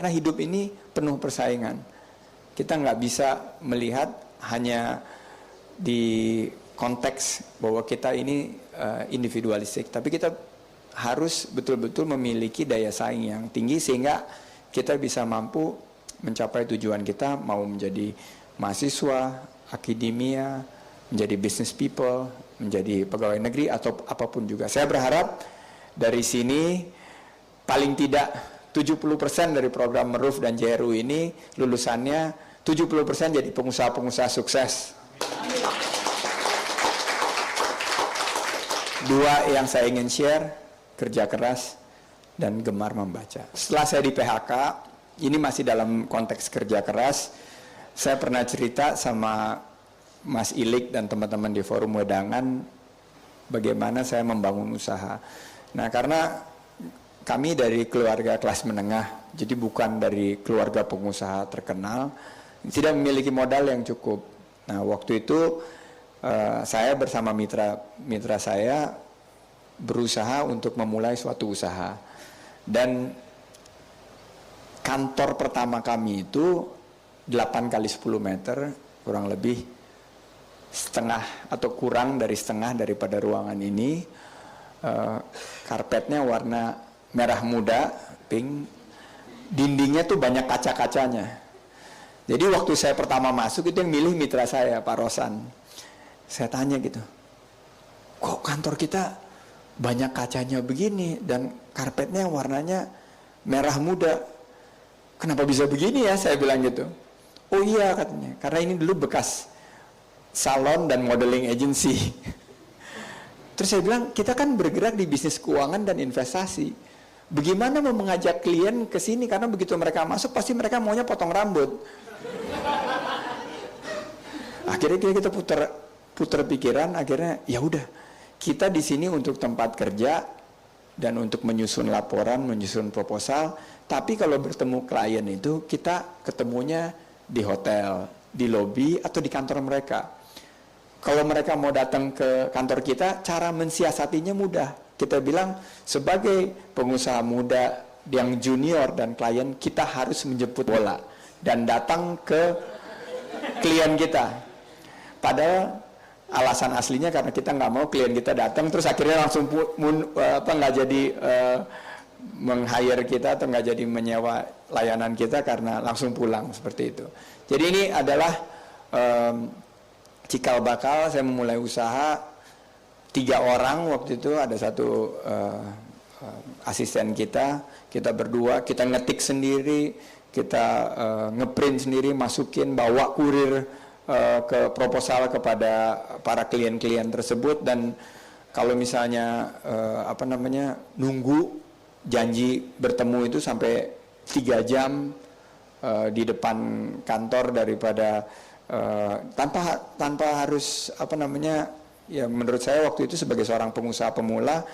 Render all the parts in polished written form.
Karena hidup ini penuh persaingan. Kita nggak bisa melihat hanya di konteks bahwa kita ini individualistik, tapi kita harus betul-betul memiliki daya saing yang tinggi sehingga kita bisa mampu mencapai tujuan kita, mau menjadi mahasiswa, akademia, menjadi business people, menjadi pegawai negeri atau apapun juga. Saya berharap dari sini paling tidak 70% dari program Meruf dan JRU ini lulusannya 70% jadi pengusaha-pengusaha sukses. Dua yang saya ingin share, kerja keras dan gemar membaca. Setelah saya di PHK, ini masih dalam konteks kerja keras, saya pernah cerita sama Mas Ilik dan teman-teman di Forum Wedangan bagaimana saya membangun usaha. Nah, karena kami dari keluarga kelas menengah, jadi bukan dari keluarga pengusaha terkenal, tidak memiliki modal yang cukup. Nah, waktu itu saya bersama mitra saya berusaha untuk memulai suatu usaha. Dan kantor pertama kami itu 8 kali 10 meter, kurang lebih setengah atau kurang dari setengah daripada ruangan ini. Karpetnya warna merah muda, pink. Dindingnya tuh banyak kaca-kacanya. Jadi waktu saya pertama masuk itu yang milih mitra saya, Pak Rosan. Saya tanya gitu, kok kantor kita banyak kacanya begini dan karpetnya warnanya merah muda, kenapa bisa begini ya? Saya bilang gitu. Oh iya katanya, karena ini dulu bekas salon dan modeling agency. Terus saya bilang, kita kan bergerak di bisnis keuangan dan investasi. Bagaimana mau mengajak klien ke sini? Karena begitu mereka masuk pasti mereka maunya potong rambut. Akhirnya kita putar pikiran, akhirnya ya udah, kita di sini untuk tempat kerja dan untuk menyusun laporan, menyusun proposal. Tapi kalau bertemu klien itu kita ketemunya di hotel, di lobi atau di kantor mereka. Kalau mereka mau datang ke kantor kita, cara mensiasatinya mudah. Kita bilang sebagai pengusaha muda yang junior dan klien, kita harus menjemput bola dan datang ke klien kita. Padahal alasan aslinya karena kita nggak mau klien kita datang terus akhirnya langsung nggak jadi meng-hire kita atau nggak jadi menyewa layanan kita karena langsung pulang seperti itu. Jadi ini adalah cikal bakal saya memulai usaha. 3 orang waktu itu, ada satu asisten kita berdua, kita ngetik sendiri, kita ngeprint sendiri, masukin, bawa kurir ke proposal kepada para klien-klien tersebut. Dan kalau misalnya nunggu janji bertemu itu sampai 3 jam di depan kantor daripada tanpa harus ya menurut saya waktu itu sebagai seorang pengusaha pemula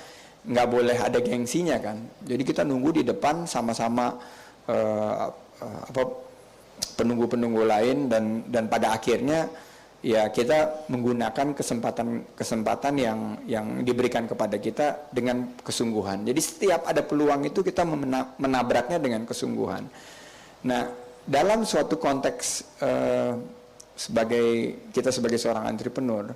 nggak boleh ada gengsinya kan. Jadi kita nunggu di depan sama-sama penunggu-penunggu lain dan pada akhirnya ya kita menggunakan kesempatan yang diberikan kepada kita dengan kesungguhan. Jadi setiap ada peluang itu kita menabraknya dengan kesungguhan. Nah, dalam suatu konteks sebagai seorang entrepreneur,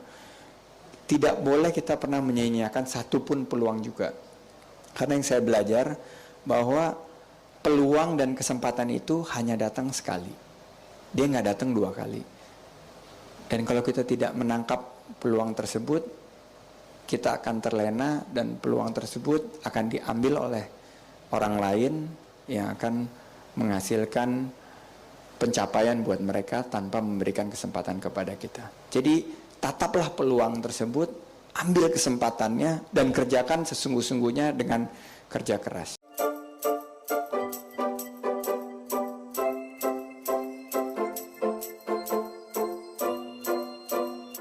tidak boleh kita pernah menyia-nyiakan satupun peluang juga. Karena yang saya belajar bahwa peluang dan kesempatan itu hanya datang sekali. Dia nggak datang 2 kali. Dan kalau kita tidak menangkap peluang tersebut, kita akan terlena dan peluang tersebut akan diambil oleh orang lain yang akan menghasilkan pencapaian buat mereka tanpa memberikan kesempatan kepada kita. Jadi tataplah peluang tersebut, ambil kesempatannya dan kerjakan sesungguh-sungguhnya dengan kerja keras.